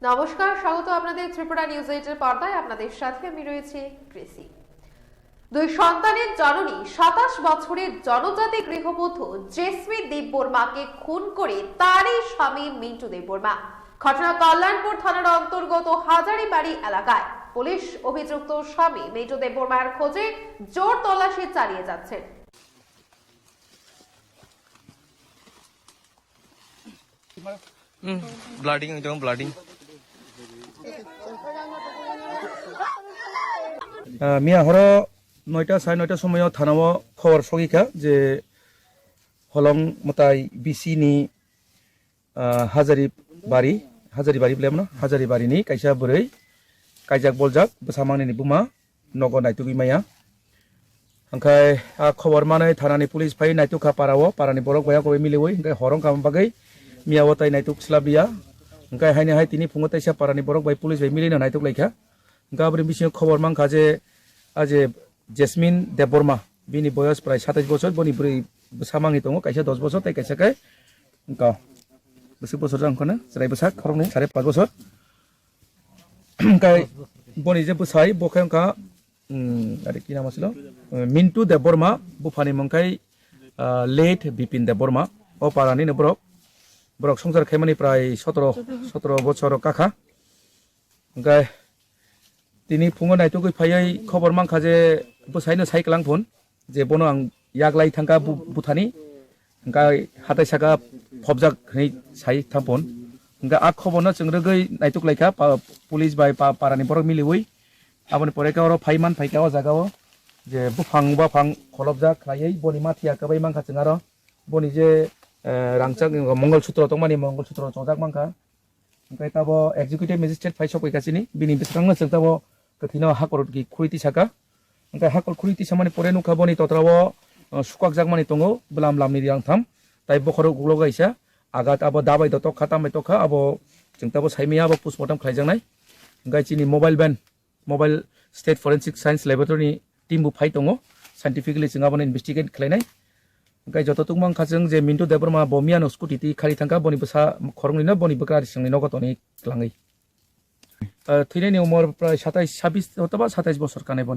নমস্কার, স্বাগত আপনাদের ত্রিপুরা নিউজ 8 পর্দায়। আপনাদের সাথে আমি রয়েছি কৃষি। দুই সন্তানের জননী 27 বছরের জনজাতি গৃহবধূ জেসমিন দেববর্মাকে খুন করে তারই স্বামী মিন্টু দেববর্মা। ঘটনা কল্যাণপুর থানার অন্তর্গত হাজারিবাড়ি এলাকায়। পুলিশ অভিযুক্ত স্বামী মিন্টু দেববর্মার খোঁজে জোর তল্লাশি চালিয়ে যাচ্ছে। ব্লাডিং ব্লাডিং মিয়া হর 9টা সাড়ে 9টার সময় থানাও খবর সগিখা যে হলং মতাই বিসিনি হাজারি বাড়ি বলে হাজারি বাড়িনি কাইসা বুरै কাইজাक বলজাক বসামাংनि बुमा नगद नायतुगि माया ओंखाय खबर मानै थानानि पुलिस फाय नायतुखा पारानि बरक बाया गय मिलेवै ओंखाय हरं काम बागै मियाव ताय नायतुक स्लाबिया ओंखाय हायने हाय तिनि फुङो तायसा पारानि बरक बाय पुलिस बाय मिलिना नायतुक लायखा गाबरि बिसिनो खबर मांखा जे आजे जेसमिन देबबर्मा बिनि बयस प्राय 27 बছর बनि बुरै बसामांनि दङ कायसा 10 बছর ताय कायसा काय ओंका बेसे बছर जांखोनो जेरै बोसा खरंनि 5.5 बছর ओंखाय बनि जे बोसाय बखाय ओंका आरे कि नाम आसिल मिन्टु देबबर्मा बुफानि मंखाय लेट बिपिन देबबर्मा ओ पारानि ब्रक संसार खायमानि प्राय 17 बছর काखा ओंखाय तिनि फुङो नायतुगै फायै खबर मांखा जे बोसायनो साइकलां फुन जे बनो आं यागलाय थांगा बुथानि ओंखाय हाथाय सागा फबजाक है साइ थांफोन ओंखाय आ खबरनो जोंरोगै नायतुक लायखा पुलिस बाय पारानि बरक मिलिवै आबनि परेकाव फाइमान फाइकाव जागाव जे बुफां खलबजा खायै बनि माथिया कबाय मांखा जोंगार बनि जे रांचाक मंगलसूत्र तंमानि मंगलसूत्र चौजाक मांखा ओंखाय ताबो एक्जिक्यूटिव मेजिस्ट्रेट फाइ सफैगासिनि बिनि बेसेबांनो जों ताबो कथिनो हाकर खुरिति साका ओंखाय हाकर खुरिति सामानि परे नुखा बनि तत्राव सुकाक जागमानि तंगो बलाम लामनि रियांथाम ताय बखर गुलो गायसा आगात आबो दाबाय दतो खातामै तखा आबो जों ताबो साइमिया आबो पोस्टमर्टम खालायजांनाय ओंखाय चिनि mobile state forensic science laboratory टीमबो फाइ दङ साइंटिफिकली जों आबो इनभेस्टिगेट खालायनाय ओंखाय जततुक मांखाजों जे मिन्टु देबबर्मा बमियानो स्कुटि ति खालि थांगा बनि बसा खरंनिनो बनि बक्रारि सिंनि नगतनि लाङै थैनायनि उमर प्राय 26 अथवा 27 বছর काने बनि